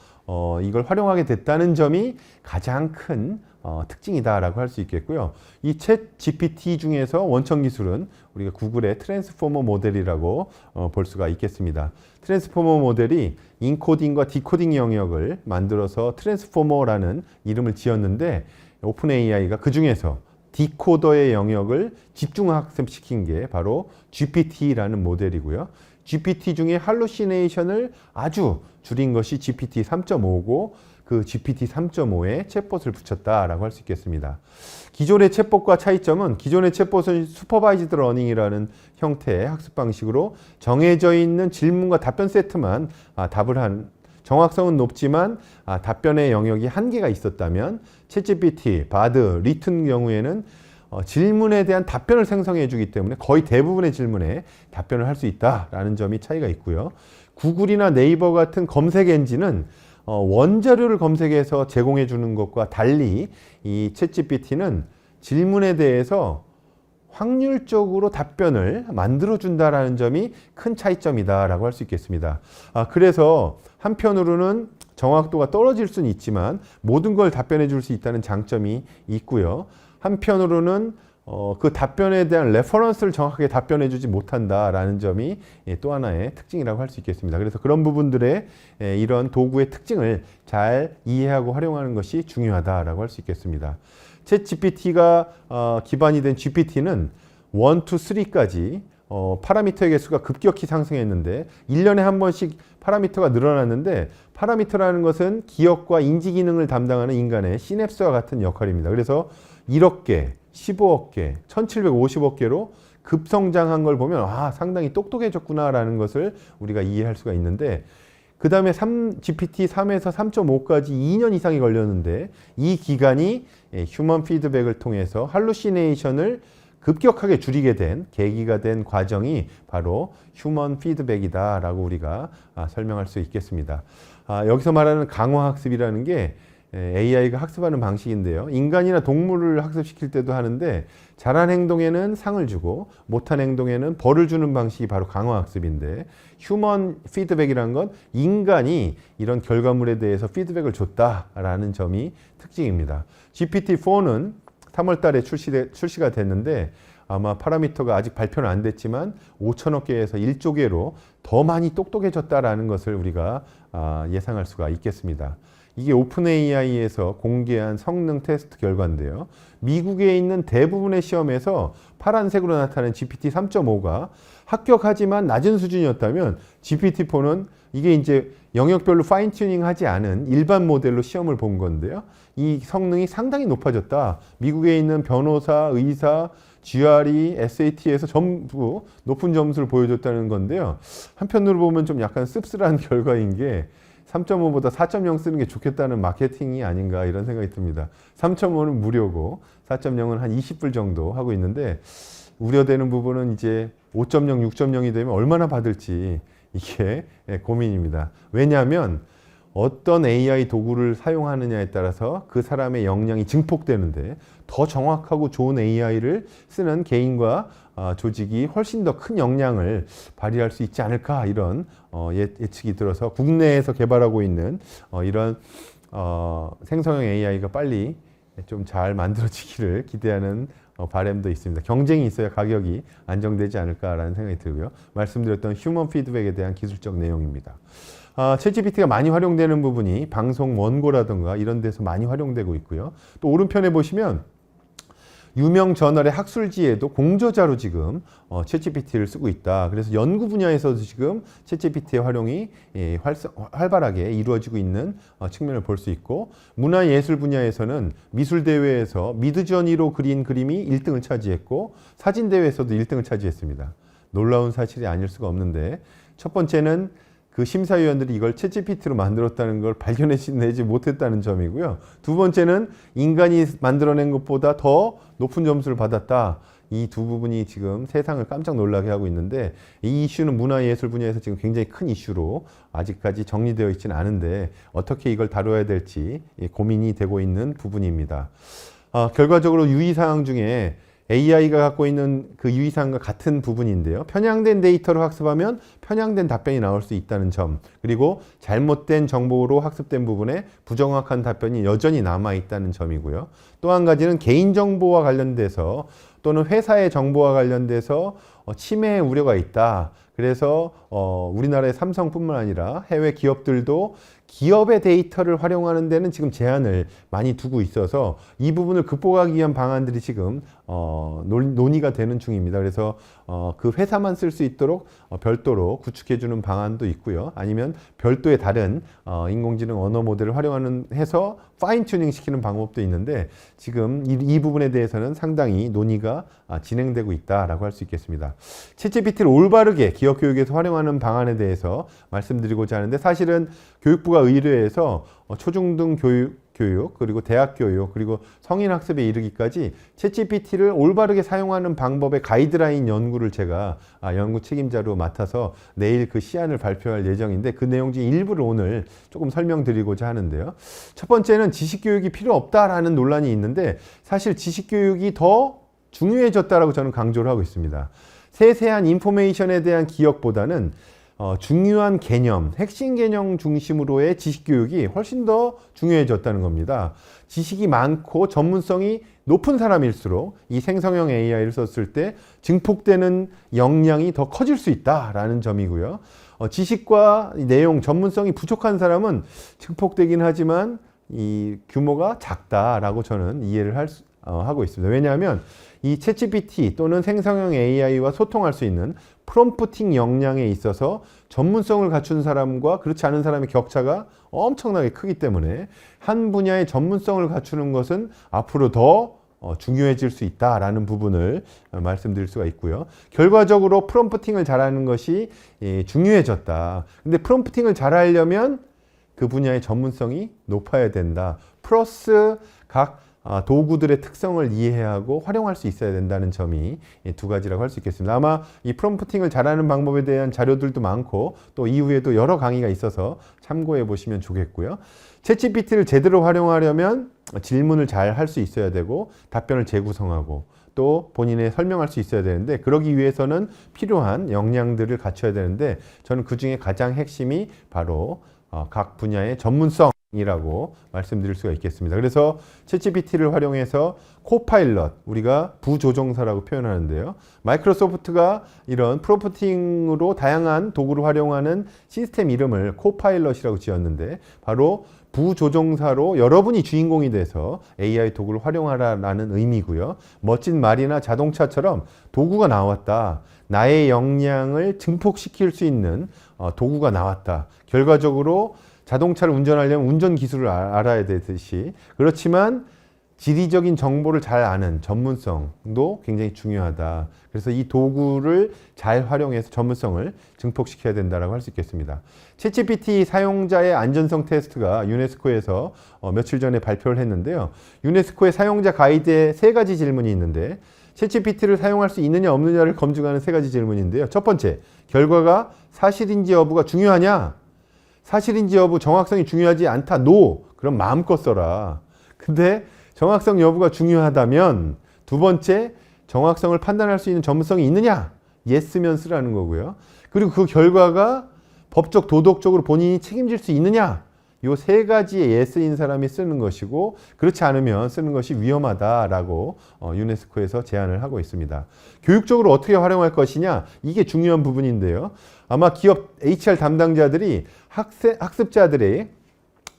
이걸 활용하게 됐다는 점이 가장 큰 특징이다라고 할 수 있겠고요. 이 챗 GPT 중에서 원천 기술은 우리가 구글의 트랜스포머 모델이라고 볼 수가 있겠습니다. 트랜스포머 모델이 인코딩과 디코딩 영역을 만들어서 트랜스포머라는 이름을 지었는데, 오픈 AI가 그 중에서 디코더의 영역을 집중 학습시킨 게 바로 GPT라는 모델이고요. GPT 중에 할루시네이션을 아주 줄인 것이 GPT 3.5고, 그 GPT 3.5에 챗봇을 붙였다라고 할 수 있겠습니다. 기존의 챗봇과 차이점은, 기존의 챗봇은 슈퍼바이즈드 러닝이라는 형태의 학습 방식으로 정해져 있는 질문과 답변 세트만 답을 한, 정확성은 높지만 답변의 영역이 한계가 있었다면, 챗GPT, 바드, 리튼 경우에는 질문에 대한 답변을 생성해 주기 때문에 거의 대부분의 질문에 답변을 할 수 있다라는 점이 차이가 있고요. 구글이나 네이버 같은 검색 엔진은 원자료를 검색해서 제공해 주는 것과 달리 이 챗GPT는 질문에 대해서 확률적으로 답변을 만들어준다라는 점이 큰 차이점이다라고 할 수 있겠습니다. 그래서 한편으로는 정확도가 떨어질 수는 있지만 모든 걸 답변해 줄 수 있다는 장점이 있고요. 한편으로는 그 답변에 대한 레퍼런스를 정확하게 답변해 주지 못한다라는 점이 또 하나의 특징이라고 할 수 있겠습니다. 그래서 그런 부분들의 이런 도구의 특징을 잘 이해하고 활용하는 것이 중요하다라고 할 수 있겠습니다. 챗 GPT가 기반이 된 GPT는 1, 2, 3까지 파라미터의 개수가 급격히 상승했는데 1년에 한 번씩 파라미터가 늘어났는데, 파라미터라는 것은 기억과 인지 기능을 담당하는 인간의 시냅스와 같은 역할입니다. 그래서 1억 개, 15억 개, 1750억 개로 급성장한 걸 보면 상당히 똑똑해졌구나라는 것을 우리가 이해할 수가 있는데, 그 다음에 GPT 3에서 3.5까지 2년 이상이 걸렸는데, 이 기간이 휴먼 피드백을 통해서 할루시네이션을 급격하게 줄이게 된 계기가 된 과정이 바로 휴먼 피드백이다라고 우리가 설명할 수 있겠습니다. 여기서 말하는 강화학습이라는 게 AI가 학습하는 방식인데요. 인간이나 동물을 학습시킬 때도 하는데, 잘한 행동에는 상을 주고 못한 행동에는 벌을 주는 방식이 바로 강화학습인데, 휴먼 피드백이라는 건 인간이 이런 결과물에 대해서 피드백을 줬다라는 점이 특징입니다. GPT-4는 3월 달에 출시가 됐는데, 아마 파라미터가 아직 발표는 안 됐지만 5천억 개에서 1조 개로 더 많이 똑똑해졌다라는 것을 우리가 예상할 수가 있겠습니다. 이게 오픈 AI에서 공개한 성능 테스트 결과인데요. 미국에 있는 대부분의 시험에서 파란색으로 나타나는 GPT 3.5가 합격하지만 낮은 수준이었다면, GPT-4는 이게 이제 영역별로 파인 튜닝 하지 않은 일반 모델로 시험을 본 건데요. 이 성능이 상당히 높아졌다. 미국에 있는 변호사, 의사, GRE, SAT에서 전부 높은 점수를 보여줬다는 건데요. 한편으로 보면 좀 약간 씁쓸한 결과인 게, 3.5보다 4.0 쓰는 게 좋겠다는 마케팅이 아닌가 이런 생각이 듭니다. 3.5는 무료고 4.0은 한 20불 정도 하고 있는데 우려되는 부분은 이제 5.0, 6.0이 되면 얼마나 받을지 이게 고민입니다. 왜냐하면 어떤 AI 도구를 사용하느냐에 따라서 그 사람의 역량이 증폭되는데 더 정확하고 좋은 AI를 쓰는 개인과 조직이 훨씬 더 큰 역량을 발휘할 수 있지 않을까 이런 예측이 들어서 국내에서 개발하고 있는 이런 생성형 AI가 빨리 좀 잘 만들어지기를 기대하는 바람도 있습니다. 경쟁이 있어야 가격이 안정되지 않을까라는 생각이 들고요. 말씀드렸던 휴먼 피드백에 대한 기술적 내용입니다. 챗GPT가 많이 활용되는 부분이 방송 원고라든가 이런 데서 많이 활용되고 있고요. 또 오른편에 보시면 유명 저널의 학술지에도 공저자로 지금 챗GPT를 쓰고 있다. 그래서 연구 분야에서도 지금 챗GPT의 활용이 활발하게 이루어지고 있는 측면을 볼 수 있고 문화예술 분야에서는 미술대회에서 미드저니로 그린 그림이 1등을 차지했고 사진대회에서도 1등을 차지했습니다. 놀라운 사실이 아닐 수가 없는데 첫 번째는 그 심사위원들이 이걸 챗GPT로 만들었다는 걸 발견해내지 못했다는 점이고요. 두 번째는 인간이 만들어낸 것보다 더 높은 점수를 받았다. 이 두 부분이 지금 세상을 깜짝 놀라게 하고 있는데 이 이슈는 문화예술 분야에서 지금 굉장히 큰 이슈로 아직까지 정리되어 있지는 않은데 어떻게 이걸 다뤄야 될지 고민이 되고 있는 부분입니다. 결과적으로 유의사항 중에 AI가 갖고 있는 그 유의사항과 같은 부분인데요. 편향된 데이터로 학습하면 편향된 답변이 나올 수 있다는 점, 그리고 잘못된 정보로 학습된 부분에 부정확한 답변이 여전히 남아있다는 점이고요. 또 한 가지는 개인정보와 관련돼서 또는 회사의 정보와 관련돼서 침해 우려가 있다. 그래서 우리나라의 삼성뿐만 아니라 해외 기업들도 기업의 데이터를 활용하는 데는 지금 제한을 많이 두고 있어서 이 부분을 극복하기 위한 방안들이 지금 논의가 되는 중입니다. 그래서 그 회사만 쓸 수 있도록 별도로 구축해주는 방안도 있고요. 아니면 별도의 다른 인공지능 언어 모델을 활용하는 해서 파인 튜닝 시키는 방법도 있는데 지금 이 부분에 대해서는 상당히 논의가 진행되고 있다라고 할 수 있겠습니다. 챗GPT를 올바르게 기업 교육에서 활용하는 방안에 대해서 말씀드리고자 하는데 사실은 교육부가 의뢰해서 초중등 교육 그리고 대학 교육 그리고 성인 학습에 이르기까지 챗GPT를 올바르게 사용하는 방법의 가이드라인 연구를 제가 연구 책임자로 맡아서 내일 그 시안을 발표할 예정인데 그 내용 중 일부를 오늘 조금 설명드리고자 하는데요. 첫 번째는 지식교육이 필요 없다라는 논란이 있는데 사실 지식교육이 더 중요해졌다라고 저는 강조를 하고 있습니다. 세세한 인포메이션에 대한 기억보다는 중요한 개념, 핵심 개념 중심으로의 지식교육이 훨씬 더 중요해졌다는 겁니다. 지식이 많고 전문성이 높은 사람일수록 이 생성형 AI를 썼을 때 증폭되는 역량이 더 커질 수 있다라는 점이고요. 지식과 내용, 전문성이 부족한 사람은 증폭되긴 하지만 이 규모가 작다라고 저는 이해를 하고 있습니다. 왜냐하면 이 챗GPT 또는 생성형 AI와 소통할 수 있는 프롬프팅 역량에 있어서 전문성을 갖춘 사람과 그렇지 않은 사람의 격차가 엄청나게 크기 때문에 한 분야의 전문성을 갖추는 것은 앞으로 더 중요해질 수 있다라는 부분을 말씀드릴 수가 있고요. 결과적으로 프롬프팅을 잘하는 것이 중요해졌다. 근데 프롬프팅을 잘하려면 그 분야의 전문성이 높아야 된다. 플러스 각 도구들의 특성을 이해해야 하고 활용할 수 있어야 된다는 점이 두 가지라고 할 수 있겠습니다. 아마 이 프롬프팅을 잘하는 방법에 대한 자료들도 많고 또 이후에도 여러 강의가 있어서 참고해 보시면 좋겠고요. 챗GPT를 제대로 활용하려면 질문을 잘 할 수 있어야 되고 답변을 재구성하고 또 본인의 설명할 수 있어야 되는데 그러기 위해서는 필요한 역량들을 갖춰야 되는데 저는 그 중에 가장 핵심이 바로 각 분야의 전문성이라고 말씀드릴 수가 있겠습니다. 그래서 챗GPT를 활용해서 코파일럿, 우리가 부조종사라고 표현하는데요. 마이크로소프트가 이런 프롬프팅으로 다양한 도구를 활용하는 시스템 이름을 코파일럿이라고 지었는데 바로 부조종사로 여러분이 주인공이 돼서 AI 도구를 활용하라는 의미고요. 멋진 말이나 자동차처럼 도구가 나왔다. 나의 역량을 증폭시킬 수 있는 도구가 나왔다. 결과적으로 자동차를 운전하려면 운전 기술을 알아야 되듯이 그렇지만 지리적인 정보를 잘 아는 전문성도 굉장히 중요하다. 그래서 이 도구를 잘 활용해서 전문성을 증폭시켜야 된다고 할 수 있겠습니다. 챗GPT 사용자의 안전성 테스트가 유네스코에서 며칠 전에 발표를 했는데요. 유네스코의 사용자 가이드에 3가지 질문이 있는데 챗GPT를 사용할 수 있느냐 없느냐를 검증하는 3가지 질문인데요. 첫 번째, 결과가 사실인지 여부가 중요하냐? 사실인지 여부, 정확성이 중요하지 않다. NO. 그럼 마음껏 써라. 근데 정확성 여부가 중요하다면 두 번째, 정확성을 판단할 수 있는 전문성이 있느냐? Yes면 쓰라는 거고요. 그리고 그 결과가 법적, 도덕적으로 본인이 책임질 수 있느냐? 이 3가지의 Yes인 사람이 쓰는 것이고 그렇지 않으면 쓰는 것이 위험하다라고 유네스코에서 제안을 하고 있습니다. 교육적으로 어떻게 활용할 것이냐? 이게 중요한 부분인데요. 아마 기업 HR 담당자들이 학습자들의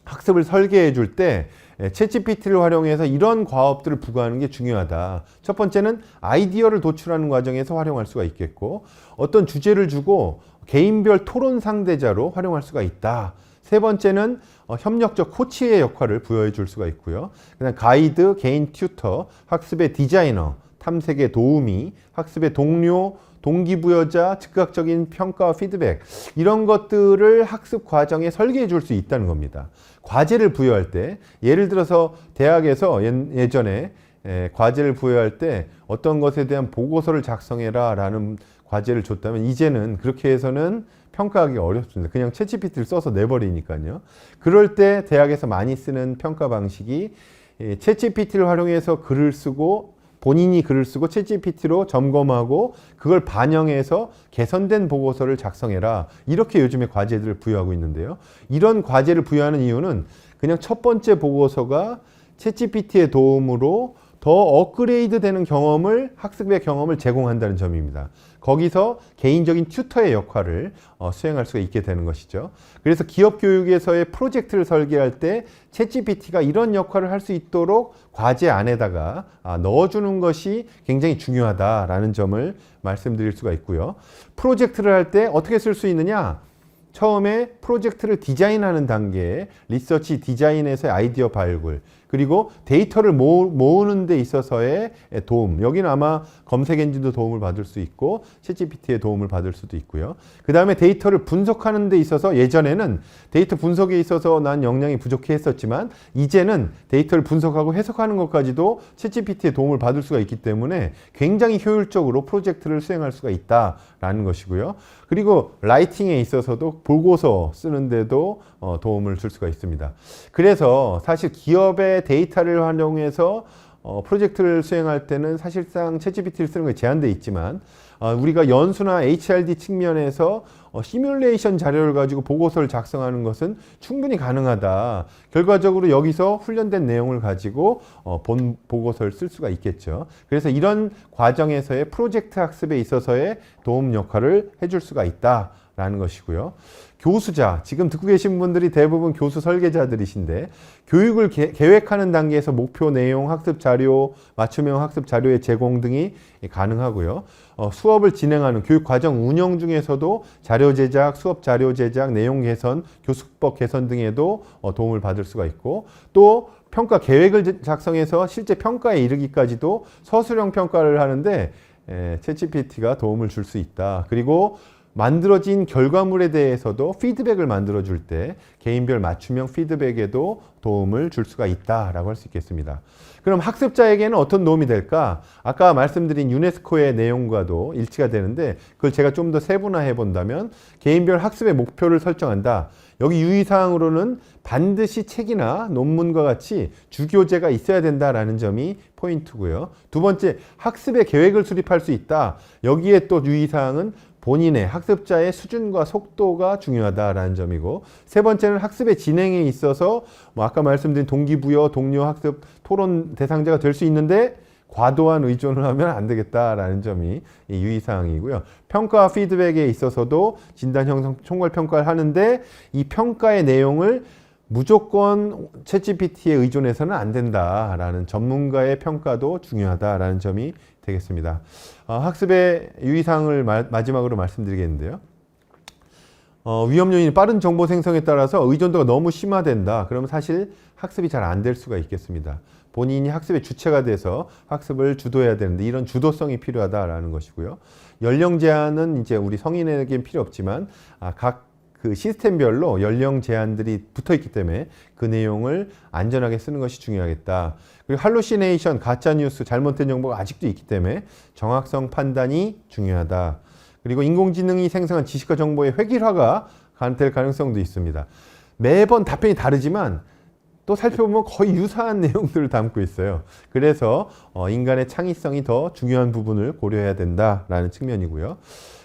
학습을 설계해 줄 때 챗GPT를 활용해서 이런 과업들을 부과하는 게 중요하다. 첫 번째는 아이디어를 도출하는 과정에서 활용할 수가 있겠고 어떤 주제를 주고 개인별 토론 상대자로 활용할 수가 있다. 세 번째는 협력적 코치의 역할을 부여해 줄 수가 있고요. 그다음 가이드, 개인 튜터, 학습의 디자이너, 탐색의 도우미, 학습의 동료, 동기부여자, 즉각적인 평가와 피드백 이런 것들을 학습 과정에 설계해 줄 수 있다는 겁니다. 과제를 부여할 때 예를 들어서 대학에서 예전에 과제를 부여할 때 어떤 것에 대한 보고서를 작성해라 라는 과제를 줬다면 이제는 그렇게 해서는 평가하기 어렵습니다. 그냥 챗GPT를 써서 내버리니까요. 그럴 때 대학에서 많이 쓰는 평가 방식이 챗GPT를 활용해서 글을 쓰고 본인이 글을 쓰고 챗GPT로 점검하고 그걸 반영해서 개선된 보고서를 작성해라. 이렇게 요즘에 과제들을 부여하고 있는데요. 이런 과제를 부여하는 이유는 그냥 첫 번째 보고서가 챗GPT의 도움으로 더 업그레이드 되는 경험을, 학습의 경험을 제공한다는 점입니다. 거기서 개인적인 튜터의 역할을 수행할 수가 있게 되는 것이죠. 그래서 기업 교육에서의 프로젝트를 설계할 때 챗GPT가 이런 역할을 할 수 있도록 과제 안에다가 넣어주는 것이 굉장히 중요하다라는 점을 말씀드릴 수가 있고요. 프로젝트를 할 때 어떻게 쓸 수 있느냐? 처음에 프로젝트를 디자인하는 단계에 리서치 디자인에서의 아이디어 발굴 그리고 데이터를 모으는 데 있어서의 도움 여기는 아마 검색 엔진도 도움을 받을 수 있고 챗GPT의 도움을 받을 수도 있고요. 그 다음에 데이터를 분석하는 데 있어서 예전에는 데이터 분석에 있어서 난 역량이 부족해 했었지만 이제는 데이터를 분석하고 해석하는 것까지도 챗GPT의 도움을 받을 수가 있기 때문에 굉장히 효율적으로 프로젝트를 수행할 수가 있다라는 것이고요. 그리고 라이팅에 있어서도 보고서 쓰는데도 도움을 줄 수가 있습니다. 그래서 사실 기업의 데이터를 활용해서 프로젝트를 수행할 때는 사실상 챗GPT를 쓰는 게 제한되어 있지만 우리가 연수나 HRD 측면에서 시뮬레이션 자료를 가지고 보고서를 작성하는 것은 충분히 가능하다. 결과적으로 여기서 훈련된 내용을 가지고 본 보고서를 쓸 수가 있겠죠. 그래서 이런 과정에서의 프로젝트 학습에 있어서의 도움 역할을 해줄 수가 있다라는 것이고요. 교수자, 지금 듣고 계신 분들이 대부분 교수 설계자들이신데 교육을 계획하는 단계에서 목표 내용, 학습 자료, 맞춤형 학습 자료의 제공 등이 가능하고요. 수업을 진행하는 교육 과정 운영 중에서도 자료 제작, 수업 자료 제작, 내용 개선, 교수법 개선 등에도 도움을 받을 수가 있고 또 평가 계획을 작성해서 실제 평가에 이르기까지도 서술형 평가를 하는데 챗GPT가 도움을 줄 수 있다. 그리고 만들어진 결과물에 대해서도 피드백을 만들어줄 때 개인별 맞춤형 피드백에도 도움을 줄 수가 있다라고 할 수 있겠습니다. 그럼 학습자에게는 어떤 도움이 될까? 아까 말씀드린 유네스코의 내용과도 일치가 되는데 그걸 제가 좀 더 세분화해 본다면 개인별 학습의 목표를 설정한다. 여기 유의사항으로는 반드시 책이나 논문과 같이 주교재가 있어야 된다라는 점이 포인트고요. 두 번째, 학습의 계획을 수립할 수 있다. 여기에 또 유의사항은 본인의 학습자의 수준과 속도가 중요하다라는 점이고 세 번째는 학습의 진행에 있어서 아까 말씀드린 동기부여, 동료 학습, 토론 대상자가 될 수 있는데 과도한 의존을 하면 안 되겠다라는 점이 유의사항이고요. 평가와 피드백에 있어서도 진단 형성 총괄 평가를 하는데 이 평가의 내용을 무조건 챗GPT에 의존해서는 안 된다라는 전문가의 평가도 중요하다라는 점이 되겠습니다. 학습의 유의사항을 마지막으로 말씀드리겠는데요. 위험 요인이 빠른 정보 생성에 따라서 의존도가 너무 심화된다. 그러면 사실 학습이 잘 안 될 수가 있겠습니다. 본인이 학습의 주체가 돼서 학습을 주도해야 되는데 이런 주도성이 필요하다라는 것이고요. 연령 제한은 이제 우리 성인에게는 필요 없지만 각 그 시스템별로 연령 제한들이 붙어 있기 때문에 그 내용을 안전하게 쓰는 것이 중요하겠다. 그리고 할루시네이션, 가짜뉴스, 잘못된 정보가 아직도 있기 때문에 정확성 판단이 중요하다. 그리고 인공지능이 생성한 지식과 정보의 획일화가 될 가능성도 있습니다. 매번 답변이 다르지만 또 살펴보면 거의 유사한 내용들을 담고 있어요. 그래서 인간의 창의성이 더 중요한 부분을 고려해야 된다라는 측면이고요.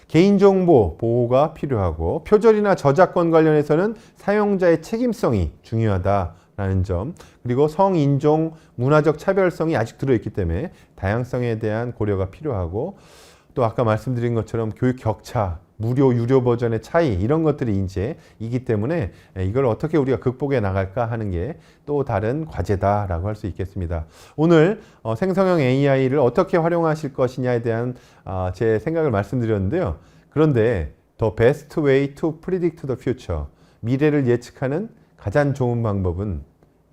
개인정보 보호가 필요하고 표절이나 저작권 관련해서는 사용자의 책임성이 중요하다라는 점, 그리고 성인종, 문화적 차별성이 아직 들어있기 때문에 다양성에 대한 고려가 필요하고, 또 아까 말씀드린 것처럼 교육 격차, 무료, 유료 버전의 차이, 이런 것들이 이제 있기 때문에 이걸 어떻게 우리가 극복해 나갈까 하는 게 또 다른 과제다라고 할 수 있겠습니다. 오늘 생성형 AI를 어떻게 활용하실 것이냐에 대한 제 생각을 말씀드렸는데요. 그런데 The best way to predict the future, 미래를 예측하는 가장 좋은 방법은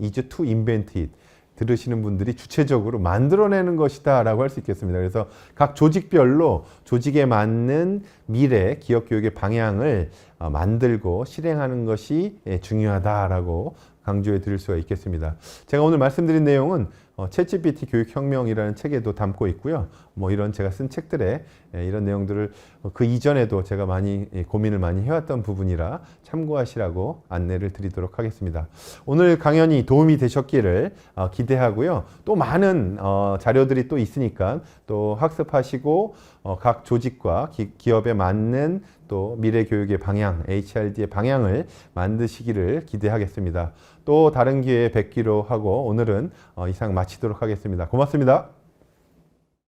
is to invent it. 들으시는 분들이 주체적으로 만들어내는 것이다 라고 할 수 있겠습니다. 그래서 각 조직별로 조직에 맞는 미래 기업 교육의 방향을 만들고 실행하는 것이 중요하다라고 강조해 드릴 수가 있겠습니다. 제가 오늘 말씀드린 내용은 챗GPT 교육혁명이라는 책에도 담고 있고요. 뭐 이런 제가 쓴 책들에 이런 내용들을 그 이전에도 제가 많이 고민을 많이 해왔던 부분이라 참고하시라고 안내를 드리도록 하겠습니다. 오늘 강연이 도움이 되셨기를 기대하고요. 또 많은 자료들이 또 있으니까 또 학습하시고 각 조직과 기업에 맞는 또 미래 교육의 방향, HRD의 방향을 만드시기를 기대하겠습니다. 또 다른 기회에 뵙기로 하고 오늘은 이상 마치도록 하겠습니다. 고맙습니다.